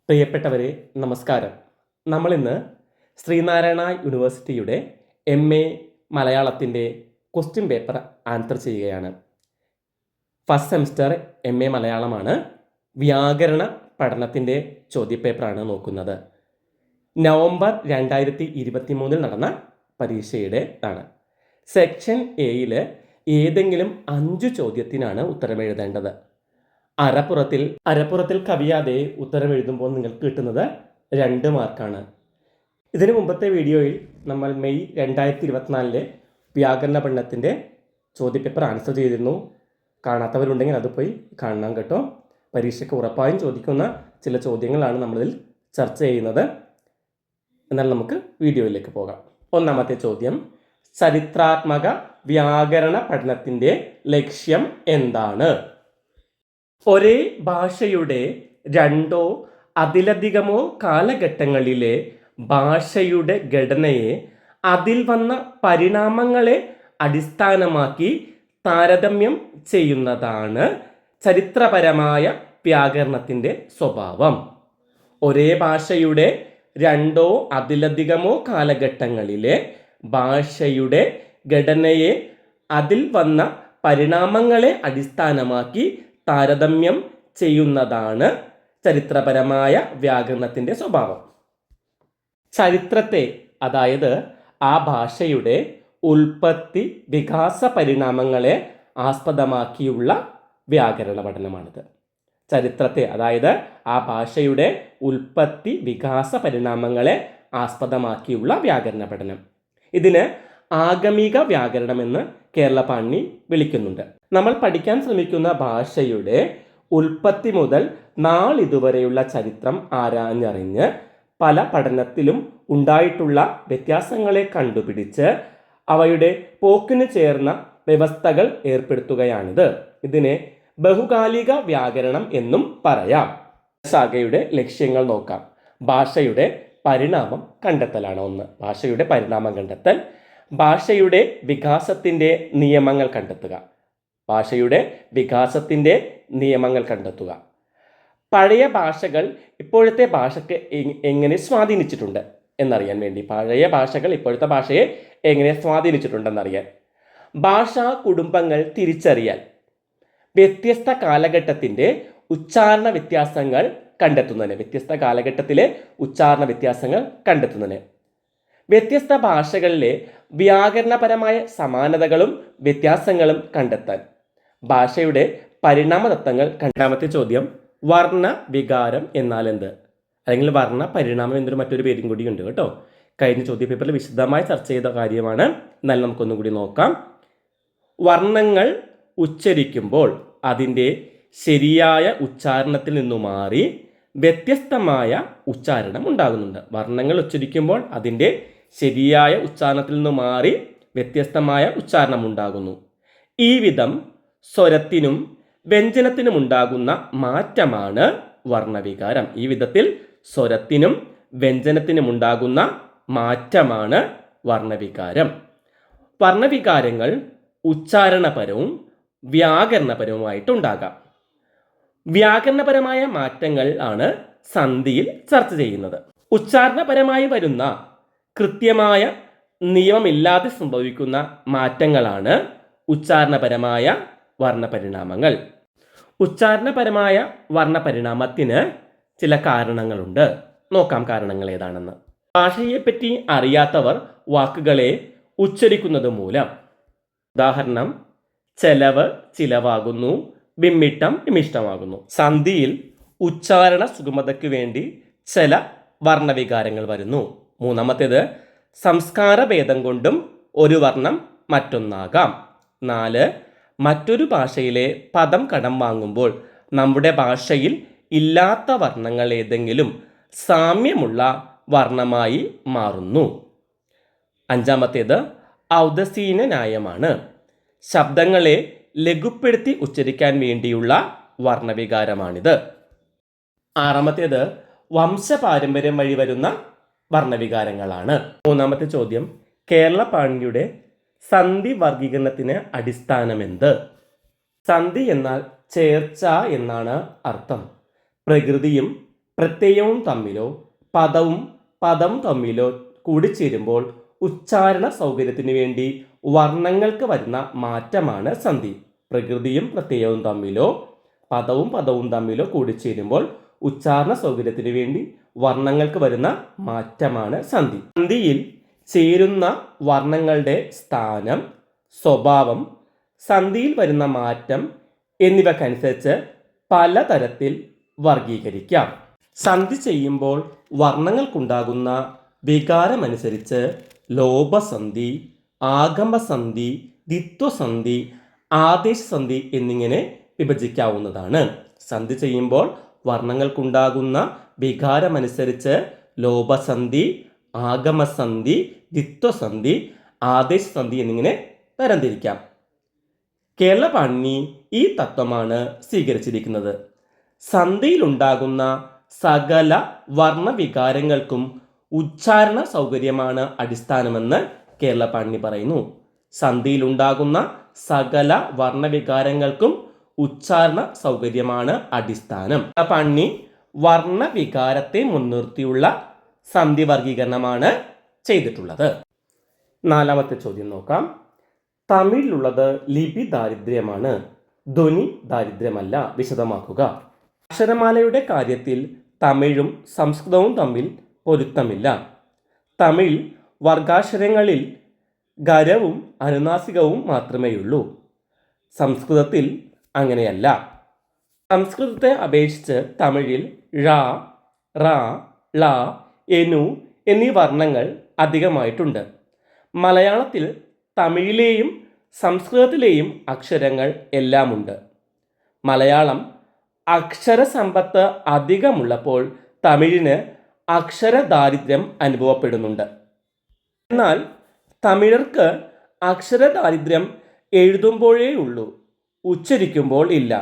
പ്രിയപ്പെട്ടവരെ, നമസ്കാരം. നമ്മളിന്ന് ശ്രീനാരായണ യൂണിവേഴ്സിറ്റിയുടെ MA മലയാളത്തിൻ്റെ ക്വസ്റ്റ്യൻ പേപ്പർ ആൻസർ ചെയ്യുകയാണ്. ഫസ്റ്റ് സെമിസ്റ്റർ MA മലയാളമാണ്. വ്യാകരണ പഠനത്തിൻ്റെ ചോദ്യപേപ്പറാണ് നോക്കുന്നത്. നവംബർ 2023 നടന്ന പരീക്ഷയുടെ ആണ്. സെക്ഷൻ എയിൽ ഏതെങ്കിലും 5 ചോദ്യത്തിനാണ് ഉത്തരം എഴുതേണ്ടത്. അരപ്പുറത്തിൽ കവിയാതെ ഉത്തരം എഴുതുമ്പോൾ നിങ്ങൾക്ക് കിട്ടുന്നത് 2 മാർക്കാണ്. ഇതിനു മുമ്പത്തെ വീഡിയോയിൽ നമ്മൾ മെയ് 2024 വ്യാകരണ പഠനത്തിൻ്റെ ചോദ്യപേപ്പർ ആൻസർ ചെയ്തിരുന്നു. കാണാത്തവരുണ്ടെങ്കിൽ അത് പോയി കാണണം കേട്ടോ. പരീക്ഷയ്ക്ക് ഉറപ്പായും ചോദിക്കുന്ന ചില ചോദ്യങ്ങളാണ് നമ്മളിതിൽ ചർച്ച ചെയ്യുന്നത്. എന്നാൽ നമുക്ക് വീഡിയോയിലേക്ക് പോകാം. ഒന്നാമത്തെ ചോദ്യം, ചരിത്രാത്മക വ്യാകരണ പഠനത്തിൻ്റെ ലക്ഷ്യം എന്താണ്? ഒരേ ഭാഷയുടെ 2 അതിലധികമോ കാലഘട്ടങ്ങളിലെ ഭാഷയുടെ ഘടനയെ അതിൽ വന്ന പരിണാമങ്ങളെ അടിസ്ഥാനമാക്കി താരതമ്യം ചെയ്യുന്നതാണ് ചരിത്രപരമായ വ്യാകരണത്തിൻ്റെ സ്വഭാവം. ഒരേ ഭാഷയുടെ 2 അതിലധികമോ കാലഘട്ടങ്ങളിലെ ഭാഷയുടെ ഘടനയെ അതിൽ വന്ന പരിണാമങ്ങളെ അടിസ്ഥാനമാക്കി താരതമ്യം ചെയ്യുന്നതാണ് ചരിത്രപരമായ വ്യാകരണത്തിൻ്റെ സ്വഭാവം. ചരിത്രത്തെ, അതായത് ആ ഭാഷയുടെ ഉൽപ്പത്തി വികാസ പരിണാമങ്ങളെ ആസ്പദമാക്കിയുള്ള വ്യാകരണ പഠനമാണിത്. ചരിത്രത്തെ, അതായത് ആ ഭാഷയുടെ ഉൽപ്പത്തി വികാസ പരിണാമങ്ങളെ ആസ്പദമാക്കിയുള്ള വ്യാകരണ പഠനം. ഇതിന് ആഗമിക വ്യാകരണമെന്ന് കേരള പാണിനി വിളിക്കുന്നുണ്ട്. നമ്മൾ പഠിക്കാൻ ശ്രമിക്കുന്ന ഭാഷയുടെ ഉൽപ്പത്തി മുതൽ നാളിതുവരെയുള്ള ചരിത്രം ആരാഞ്ഞറിഞ്ഞ് പല പഠനത്തിലും ഉണ്ടായിട്ടുള്ള വ്യത്യാസങ്ങളെ കണ്ടുപിടിച്ച് അവയുടെ പോക്കിന് ചേർന്ന വ്യവസ്ഥകൾ ഏർപ്പെടുത്തുകയാണിത്. ഇതിനെ ബഹുകാലിക വ്യാകരണം എന്നും പറയാം. ശാഖയുടെ ലക്ഷ്യങ്ങൾ നോക്കാം. ഭാഷയുടെ പരിണാമം കണ്ടെത്തലാണ് ഒന്ന്. ഭാഷയുടെ പരിണാമം കണ്ടെത്തൽ. ഭാഷയുടെ വികാസത്തിൻ്റെ നിയമങ്ങൾ കണ്ടെത്തുക. ഭാഷയുടെ വികാസത്തിൻ്റെ നിയമങ്ങൾ കണ്ടെത്തുക. പഴയ ഭാഷകൾ ഇപ്പോഴത്തെ ഭാഷയ്ക്ക് എങ്ങനെ സ്വാധീനിച്ചിട്ടുണ്ട് എന്നറിയാൻ വേണ്ടി, പഴയ ഭാഷകൾ ഇപ്പോഴത്തെ ഭാഷയെ എങ്ങനെ സ്വാധീനിച്ചിട്ടുണ്ടെന്നറിയാൻ. ഭാഷാ കുടുംബങ്ങൾ തിരിച്ചറിയാൻ. വ്യത്യസ്ത കാലഘട്ടത്തിൻ്റെ ഉച്ചാരണ വ്യത്യാസങ്ങൾ കണ്ടെത്തുന്നതിന്, വ്യത്യസ്ത കാലഘട്ടത്തിലെ ഉച്ചാരണ വ്യത്യാസങ്ങൾ കണ്ടെത്തുന്നതിന്. വ്യത്യസ്ത ഭാഷകളിലെ വ്യാകരണപരമായ സമാനതകളും വ്യത്യാസങ്ങളും കണ്ടെത്താൻ. ഭാഷയുടെ പരിണാമ തത്വങ്ങൾ. രണ്ടാമത്തെ ചോദ്യം, വർണ്ണ വികാരം എന്നാൽ എന്ത്? അല്ലെങ്കിൽ വർണ്ണ പരിണാമം എന്നൊരു മറ്റൊരു പേരും കൂടി ഉണ്ട് കേട്ടോ. കഴിഞ്ഞ ചോദ്യപേപ്പറിൽ വിശദമായി ചർച്ച ചെയ്ത കാര്യമാണ്. എന്നാൽ നമുക്കൊന്നും കൂടി നോക്കാം. വർണ്ണങ്ങൾ ഉച്ചരിക്കുമ്പോൾ അതിൻ്റെ ശരിയായ ഉച്ചാരണത്തിൽ നിന്നു മാറി വ്യത്യസ്തമായ ഉച്ചാരണം ഉണ്ടാകുന്നുണ്ട്. വർണ്ണങ്ങൾ ഉച്ചരിക്കുമ്പോൾ അതിൻ്റെ ശരിയായ ഉച്ചാരണത്തിൽ നിന്ന് മാറി വ്യത്യസ്തമായ ഉച്ചാരണം ഉണ്ടാകുന്നു. ഈ വിധം സ്വരത്തിനും വ്യഞ്ജനത്തിനും ഉണ്ടാകുന്ന മാറ്റമാണ് വർണ്ണവികാരം. ഈ വിധത്തിൽ സ്വരത്തിനും വ്യഞ്ജനത്തിനും ഉണ്ടാകുന്ന മാറ്റമാണ് വർണ്ണവികാരം. വർണ്ണവികാരങ്ങൾ ഉച്ചാരണപരവും വ്യാകരണപരവുമായിട്ടുണ്ടാകാം. വ്യാകരണപരമായ മാറ്റങ്ങൾ ആണ് സന്ധിയിൽ ചർച്ച ചെയ്യുന്നത്. ഉച്ചാരണപരമായി വരുന്ന കൃത്യമായ നിയമമില്ലാതെ സംഭവിക്കുന്ന മാറ്റങ്ങളാണ് ഉച്ചാരണപരമായ വർണ്ണപരിണാമങ്ങൾ. ഉച്ചാരണപരമായ വർണ്ണപരിണാമത്തിന് ചില കാരണങ്ങളുണ്ട്. നോക്കാം കാരണങ്ങൾ ഏതാണെന്ന്. ഭാഷയെപ്പറ്റി അറിയാത്തവർ വാക്കുകളെ ഉച്ചരിക്കുന്നത് മൂലം. ഉദാഹരണം, ചെലവ് ചിലവാകുന്നു, വിമ്മിട്ടം വിമിഷ്ടമാകുന്നു. സന്ധിയിൽ ഉച്ചാരണ സുഗമതയ്ക്ക് വേണ്ടി ചില വർണ്ണവികാരങ്ങൾ വരുന്നു. മൂന്നാമത്തേത്, സംസ്കാര ഭേദം കൊണ്ടും ഒരു വർണ്ണം മറ്റൊന്നാകാം. 4, മറ്റൊരു ഭാഷയിലെ പദം കടം വാങ്ങുമ്പോൾ നമ്മുടെ ഭാഷയിൽ ഇല്ലാത്ത വർണ്ണങ്ങൾ ഏതെങ്കിലും സാമ്യമുള്ള വർണ്ണമായി മാറുന്നു. 5, ഔദസീന ന്യായമാണ്. ശബ്ദങ്ങളെ ലഘുപ്പെടുത്തി ഉച്ചരിക്കാൻ വേണ്ടിയുള്ള വർണ്ണവികാരമാണിത്. 6, വംശപാരമ്പര്യം വഴി വരുന്ന വർണ്ണവികാരങ്ങളാണ്. മൂന്നാമത്തെ ചോദ്യം, കേരള പാണിനിയുടെ സന്ധി വർഗീകരണത്തിന് അടിസ്ഥാനമെന്ത്? സന്ധി എന്നാൽ ചേർച്ച എന്നാണ് അർത്ഥം. പ്രകൃതിയും പ്രത്യയവും തമ്മിലോ പദം തമ്മിലോ കൂടിച്ചേരുമ്പോൾ ഉച്ചാരണ സൗകര്യത്തിന് വേണ്ടി വർണ്ണങ്ങൾക്ക് വരുന്ന മാറ്റമാണ് സന്ധി. പ്രകൃതിയും പ്രത്യയവും തമ്മിലോ പദവും തമ്മിലോ കൂടിച്ചേരുമ്പോൾ ഉച്ചാരണ സൗകര്യത്തിന് വേണ്ടി വർണ്ണങ്ങൾക്ക് വരുന്ന മാറ്റമാണ് സന്ധി. സന്ധിയിൽ ചേരുന്ന വർണ്ണങ്ങളുടെ സ്ഥാനം, സ്വഭാവം, സന്ധിയിൽ വരുന്ന മാറ്റം എന്നിവക്കനുസരിച്ച് പലതരത്തിൽ വർഗീകരിക്കാം. സന്ധി ചെയ്യുമ്പോൾ വർണ്ണങ്ങൾക്കുണ്ടാകുന്ന വികാരമനുസരിച്ച് ലോപസന്ധി, ആഗമസന്ധി, ദ്വിത്വസന്ധി, ആദേശസന്ധി എന്നിങ്ങനെ വിഭജിക്കാവുന്നതാണ്. സന്ധി ചെയ്യുമ്പോൾ വർണ്ണങ്ങൾക്കുണ്ടാകുന്ന വികാരമനുസരിച്ച് ലോപസന്ധി, ആഗമസന്ധി, ദ്വിത്വസന്ധി, ആദേശസന്ധി എന്നിങ്ങനെ തരംതിരിക്കാം. കേരളപാണിനി ഈ തത്വമാണ് സ്വീകരിച്ചിരിക്കുന്നത്. സന്ധിയിലുണ്ടാകുന്ന സകല വർണ്ണവികാരങ്ങൾക്കും ഉച്ചാരണ സൗകര്യമാണ് അടിസ്ഥാനമെന്ന് കേരളപാണിനി പറയുന്നു. സന്ധിയിലുണ്ടാകുന്ന സകല വർണ്ണവികാരങ്ങൾക്കും ഉച്ചാരണ സൗകര്യമാണ് അടിസ്ഥാനം. കേരളപാണിനി വർണ്ണവികാരത്തെ മുൻനിർത്തിയുള്ള സന്ധി വർഗീകരണമാണ് ചെയ്തിട്ടുള്ളത്. 4ാമത്തെ ചോദ്യം നോക്കാം. തമിഴിലുള്ളത് ലിപി ദാരിദ്ര്യമാണ്, ധ്വനി ദാരിദ്ര്യമല്ല. വിശദമാക്കുക. അക്ഷരമാലയുടെ കാര്യത്തിൽ തമിഴും സംസ്കൃതവും തമ്മിൽ പൊരുത്തമില്ല. തമിഴിൽ വർഗാക്ഷരങ്ങളിൽ ഖരവും അനുനാസികവും മാത്രമേയുള്ളൂ. സംസ്കൃതത്തിൽ അങ്ങനെയല്ല. സംസ്കൃതത്തെ അപേക്ഷിച്ച് തമിഴിൽ ഴ, റ, ള, എനു എന്നീ വർണ്ണങ്ങൾ അധികമായിട്ടുണ്ട്. മലയാളത്തിൽ തമിഴിലെയും സംസ്കൃതത്തിലെയും അക്ഷരങ്ങൾ എല്ലാമുണ്ട്. മലയാളം അക്ഷരസമ്പത്ത് അധികമുള്ളപ്പോൾ തമിഴിന് അക്ഷരദാരിദ്ര്യം അനുഭവപ്പെടുന്നുണ്ട്. എന്നാൽ തമിഴർക്ക് അക്ഷരദാരിദ്ര്യം എഴുതുമ്പോഴേ ഉള്ളൂ, ഉച്ചരിക്കുമ്പോൾ ഇല്ല.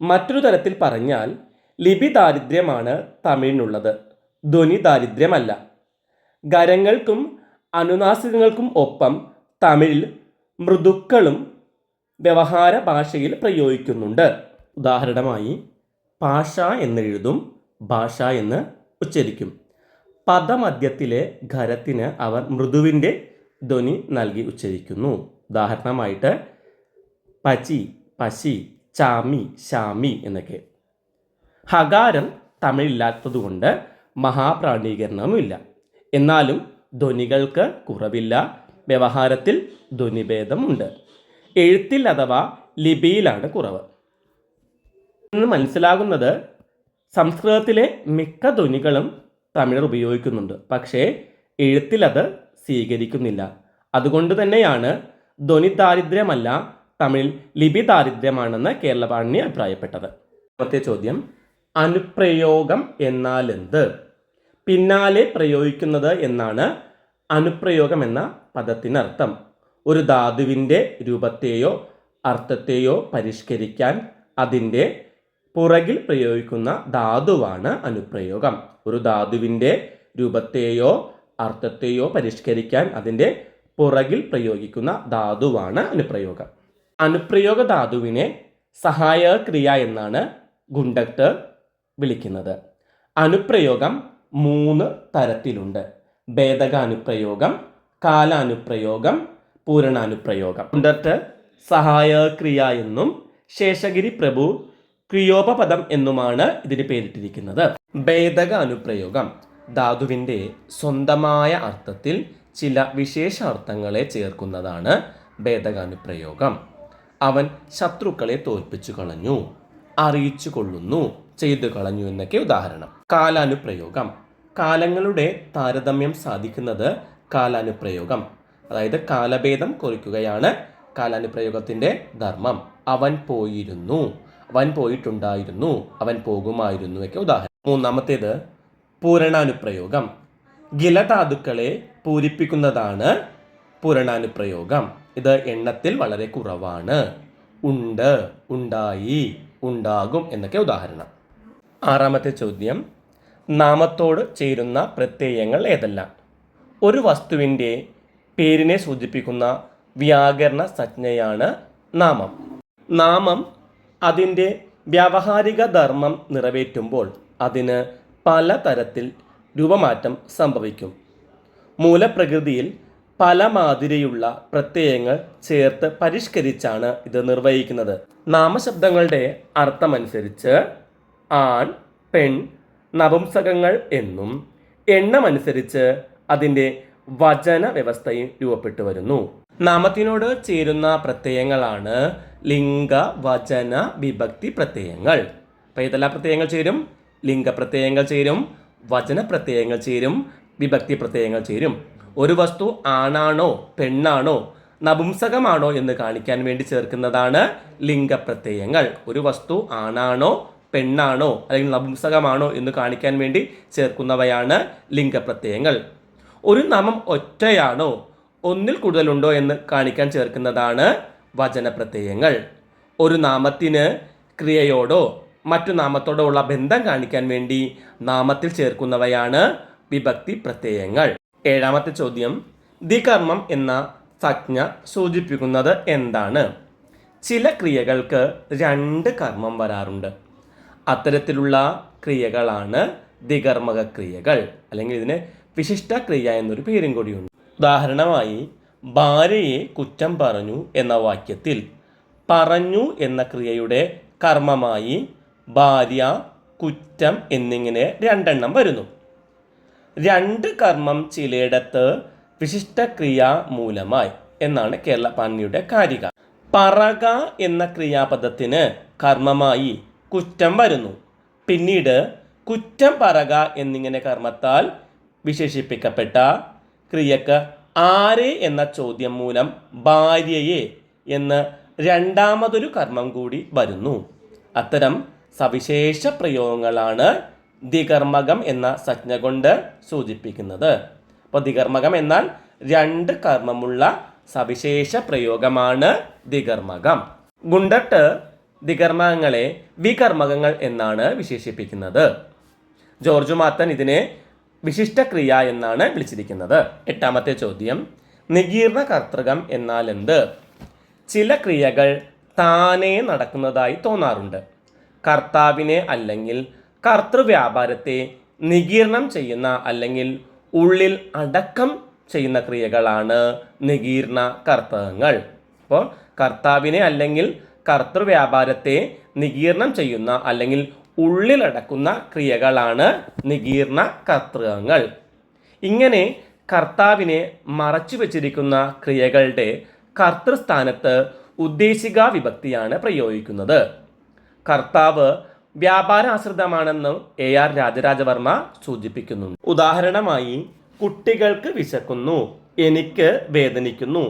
മറ്റൊരു തരത്തിൽ പറഞ്ഞാൽ ലിപി ദാരിദ്ര്യമാണ് തമിഴിനുള്ളത്, ധ്വനി ദാരിദ്ര്യമല്ല. ഖരങ്ങൾക്കും അനുനാസികങ്ങൾക്കും ഒപ്പം തമിഴിൽ മൃദുക്കളും വ്യവഹാര ഭാഷയിൽ പ്രയോഗിക്കുന്നുണ്ട്. ഉദാഹരണമായി ഭാഷ എന്നെഴുതും, ഭാഷ എന്ന് ഉച്ചരിക്കും. പദമധ്യത്തിലെ ഖരത്തിന് അവർ മൃദുവിൻ്റെ ധ്വനി നൽകി ഉച്ചരിക്കുന്നു. ഉദാഹരണമായിട്ട് പചി, പശി, ചാമി, ശാമി എന്നൊക്കെ. ഹകാരം തമിഴില്ലാത്തതുകൊണ്ട് മഹാപ്രാണീകരണവുമില്ല. എന്നാലും ധ്വനികൾക്ക് കുറവില്ല, വ്യവഹാരത്തിൽ ധ്വനിഭേദമുണ്ട്. എഴുത്തിൽ അഥവാ ലിപിയിലാണ് കുറവ്. ഇന്ന് മനസ്സിലാകുന്നത് സംസ്കൃതത്തിലെ മിക്ക ധ്വനികളും തമിഴർ ഉപയോഗിക്കുന്നുണ്ട്, പക്ഷേ എഴുത്തിൽ അത് സ്വീകരിക്കുന്നില്ല. അതുകൊണ്ട് തന്നെയാണ് ധ്വനി ദാരിദ്ര്യമല്ല, തമിഴിൽ ലിപി ദാരിദ്ര്യമാണെന്ന് കേരളപാണിനി അഭിപ്രായപ്പെട്ടത്. ആദ്യത്തെ ചോദ്യം, അനുപ്രയോഗം എന്നാൽ എന്ത്? പിന്നാലെ പ്രയോഗിക്കുന്നത് എന്നാണ് അനുപ്രയോഗം എന്ന പദത്തിനർത്ഥം. ഒരു ധാതുവിൻ്റെ രൂപത്തെയോ അർത്ഥത്തെയോ പരിഷ്കരിക്കാൻ അതിൻ്റെ പുറകിൽ പ്രയോഗിക്കുന്ന ധാതുവാണ് അനുപ്രയോഗം. ഒരു ധാതുവിൻ്റെ രൂപത്തെയോ അർത്ഥത്തെയോ പരിഷ്കരിക്കാൻ അതിൻ്റെ പുറകിൽ പ്രയോഗിക്കുന്ന ധാതുവാണ് അനുപ്രയോഗം. അനുപ്രയോഗ ധാതുവിനെ സഹായക ക്രിയ എന്നാണ് ഗുണ്ടക്ട് വിളിക്കുന്നത്. അനുപ്രയോഗം 3 തരത്തിലുണ്ട്: ഭേദകാനുപ്രയോഗം, കാലാനുപ്രയോഗം, പൂരണാനുപ്രയോഗം. ഗുണ്ടക്ട് സഹായക ക്രിയ എന്നും ശേഷഗിരി പ്രഭു ക്രിയോപപദം എന്നുമാണ് ഇതിന് പേരിട്ടിരിക്കുന്നത്. ഭേദക അനുപ്രയോഗം ധാതുവിൻ്റെ സ്വന്തമായ അർത്ഥത്തിൽ ചില വിശേഷ അർത്ഥങ്ങളെ ചേർക്കുന്നതാണ് ഭേദകാനുപ്രയോഗം. അവൻ ശത്രുക്കളെ തോൽപ്പിച്ചു കളഞ്ഞു, അറിയിച്ചു കൊള്ളുന്നു, ചെയ്തു കളഞ്ഞു എന്നൊക്കെ ഉദാഹരണം. കാലാനുപ്രയോഗം കാലങ്ങളുടെ താരതമ്യം സാധിക്കുന്നത് കാലാനുപ്രയോഗം, അതായത് കാലഭേദം കുറിക്കുകയാണ് കാലാനുപ്രയോഗത്തിൻ്റെ ധർമ്മം. അവൻ പോയിരുന്നു, അവൻ പോയിട്ടുണ്ടായിരുന്നു, അവൻ പോകുമായിരുന്നു ഒക്കെ ഉദാഹരണം. 3ാമത്തേത് പൂരണാനുപ്രയോഗം. ഗിലധാതുക്കളെ പൂരിപ്പിക്കുന്നതാണ് പൂരണാനുപ്രയോഗം. ഇത് എണ്ണത്തിൽ വളരെ കുറവാണ്. ഉണ്ട്, ഉണ്ടായി, ഉണ്ടാകും എന്നൊക്കെ ഉദാഹരണം. 6ാമത്തെ ചോദ്യം, നാമത്തോട് ചേരുന്ന പ്രത്യയങ്ങൾ ഏതെല്ലാം? ഒരു വസ്തുവിൻ്റെ പേരിനെ സൂചിപ്പിക്കുന്ന വ്യാകരണ സംജ്ഞയാണ് നാമം. നാമം അതിൻ്റെ വ്യാവഹാരിക ധർമ്മം നിറവേറ്റുമ്പോൾ അതിന് പലതരത്തിൽ രൂപമാറ്റം സംഭവിക്കും. മൂലപ്രകൃതിയിൽ പല മാതിരിയുള്ള പ്രത്യയങ്ങൾ ചേർത്ത് പരിഷ്കരിച്ചാണ് ഇത് നിർവഹിക്കുന്നത്. നാമശബ്ദങ്ങളുടെ അർത്ഥമനുസരിച്ച് ആൺ, പെൺ, നപുംസകങ്ങൾ എന്നും എണ്ണമനുസരിച്ച് അതിൻ്റെ വചന വ്യവസ്ഥയും രൂപപ്പെട്ടു വരുന്നു. നാമത്തിനോട് ചേരുന്ന പ്രത്യയങ്ങളാണ് ലിംഗ, വചന, വിഭക്തി പ്രത്യയങ്ങൾ. അപ്പോൾ ഏതെല്ലാം പ്രത്യയങ്ങൾ ചേരും? ലിംഗപ്രത്യയങ്ങൾ ചേരും, വചന പ്രത്യയങ്ങൾ ചേരും, വിഭക്തി പ്രത്യയങ്ങൾ ചേരും. ഒരു വസ്തു ആണാണോ പെണ്ണാണോ നപുംസകമാണോ എന്ന് കാണിക്കാൻ വേണ്ടി ചേർക്കുന്നതാണ് ലിംഗപ്രത്യയങ്ങൾ. ഒരു വസ്തു ആണാണോ പെണ്ണാണോ അല്ലെങ്കിൽ നപുംസകമാണോ എന്ന് കാണിക്കാൻ വേണ്ടി ചേർക്കുന്നവയാണ് ലിംഗപ്രത്യയങ്ങൾ. ഒരു നാമം ഒറ്റയാണോ ഒന്നിൽ കൂടുതലുണ്ടോ എന്ന് കാണിക്കാൻ ചേർക്കുന്നതാണ് വചനപ്രത്യയങ്ങൾ. ഒരു നാമത്തിന് ക്രിയയോടോ മറ്റു നാമത്തോടോ ഉള്ള ബന്ധം കാണിക്കാൻ വേണ്ടി നാമത്തിൽ ചേർക്കുന്നവയാണ് വിഭക്തി പ്രത്യയങ്ങൾ. ഏഴാമത്തെ ചോദ്യം, ദ്വികർമ്മം എന്ന സംജ്ഞ സൂചിപ്പിക്കുന്നത് എന്താണ്? ചില ക്രിയകൾക്ക് രണ്ട് കർമ്മം വരാറുണ്ട്. അത്തരത്തിലുള്ള ക്രിയകളാണ് ദ്വികർമ്മക ക്രിയകൾ, അല്ലെങ്കിൽ ഇതിന് വിശിഷ്ട ക്രിയ എന്നൊരു പേരും കൂടിയുണ്ട്. ഉദാഹരണമായി, ഭാര്യയെ കുറ്റം പറഞ്ഞു എന്ന വാക്യത്തിൽ പറഞ്ഞു എന്ന ക്രിയയുടെ കർമ്മമായി ഭാര്യ, കുറ്റം എന്നിങ്ങനെ രണ്ടെണ്ണം വരുന്നു. രണ്ട് കർമ്മം ചിലയിടത്ത് വിശിഷ്ടക്രിയ മൂലമായി എന്നാണ് കേരള പാണിനിയുടെ കാരിക. പറക എന്ന ക്രിയാപദത്തിന് കർമ്മമായി കുറ്റം വരുന്നു. പിന്നീട് കുറ്റം പറക എന്നിങ്ങനെ കർമ്മത്താൽ വിശേഷിപ്പിക്കപ്പെട്ട ക്രിയക്ക് ആരെ എന്ന ചോദ്യം മൂലം ഭാര്യയെ എന്ന് രണ്ടാമതൊരു കർമ്മം കൂടി വരുന്നു. അത്തരം സവിശേഷ പ്രയോഗങ്ങളാണ് ദ്വികർമ്മകം എന്ന സംജ്ഞ കൊണ്ട് സൂചിപ്പിക്കുന്നത്. അപ്പോൾ ദ്വികർമ്മകം എന്നാൽ രണ്ട് കർമ്മമുള്ള സവിശേഷ പ്രയോഗമാണ് ദ്വികർമ്മകം. ഗുണ്ടട്ട് ദ്വികർമ്മകങ്ങളെ വികർമ്മകങ്ങൾ എന്നാണ് വിശേഷിപ്പിക്കുന്നത്. ജോർജ് മാത്തൻ ഇതിനെ വിശിഷ്ടക്രിയ എന്നാണ് വിളിച്ചിരിക്കുന്നത്. എട്ടാമത്തെ ചോദ്യം, നികീർണ കർത്തൃകം എന്നാൽ എന്ത്? ചില ക്രിയകൾ താനേ നടക്കുന്നതായി തോന്നാറുണ്ട്. കർത്താവിനെ അല്ലെങ്കിൽ കർത്തൃവ്യാപാരത്തെ നികീർണം ചെയ്യുന്ന അല്ലെങ്കിൽ ഉള്ളിൽ അടക്കം ചെയ്യുന്ന ക്രിയകളാണ് നികീർണ കർത്തകങ്ങൾ. അപ്പോൾ കർത്താവിനെ അല്ലെങ്കിൽ കർത്തൃവ്യാപാരത്തെ നികീർണം ചെയ്യുന്ന അല്ലെങ്കിൽ ഉള്ളിലടക്കുന്ന ക്രിയകളാണ് നികീർണ കർത്തൃകങ്ങൾ. ഇങ്ങനെ കർത്താവിനെ മറച്ചു വച്ചിരിക്കുന്ന ക്രിയകളുടെ കർത്തൃസ്ഥാനത്ത് ഉദ്ദേശിക വിഭക്തിയാണ് പ്രയോഗിക്കുന്നത്. കർത്താവ് വ്യാപാരാശ്രിതമാണെന്ന് AR രാജരാജവർമ്മ സൂചിപ്പിക്കുന്നുണ്ട്. ഉദാഹരണമായി, കുട്ടികൾക്ക് വിശക്കുന്നു, എനിക്ക് വേദനിക്കുന്നു.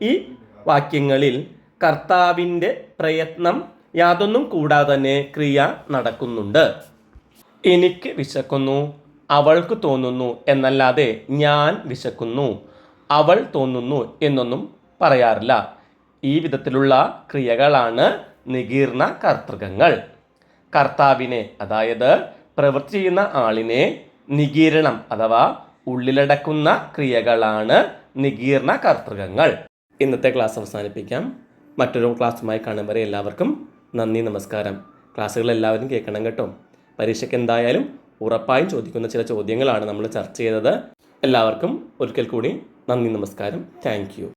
ഈ വാക്യങ്ങളിൽ കർത്താവിൻ്റെ പ്രയത്നം യാതൊന്നും കൂടാതെ തന്നെ ക്രിയ നടക്കുന്നുണ്ട്. എനിക്ക് വിശക്കുന്നു, അവൾക്ക് തോന്നുന്നു എന്നല്ലാതെ ഞാൻ വിശക്കുന്നു, അവൾ തോന്നുന്നു എന്നൊന്നും പറയാറില്ല. ഈ വിധത്തിലുള്ള ക്രിയകളാണ് നികീർണ കർത്തൃകങ്ങൾ. കർത്താവിനെ, അതായത് പ്രവൃത്തി ചെയ്യുന്ന ആളിനെ നികീരണം അഥവാ ഉള്ളിലടക്കുന്ന ക്രിയകളാണ് നികീർണ കർത്തൃകങ്ങൾ. ഇന്നത്തെ ക്ലാസ് അവസാനിപ്പിക്കാം. മറ്റൊരു ക്ലാസ്സുമായി കാണും വരെ എല്ലാവർക്കും നന്ദി, നമസ്കാരം. ക്ലാസ്സുകൾ എല്ലാവരും കേൾക്കണം കേട്ടോ. പരീക്ഷയ്ക്ക് എന്തായാലും ഉറപ്പായും ചോദിക്കുന്ന ചില ചോദ്യങ്ങളാണ് നമ്മൾ ചർച്ച ചെയ്തത്. എല്ലാവർക്കും ഒരിക്കൽ കൂടി നന്ദി, നമസ്കാരം. Thank you.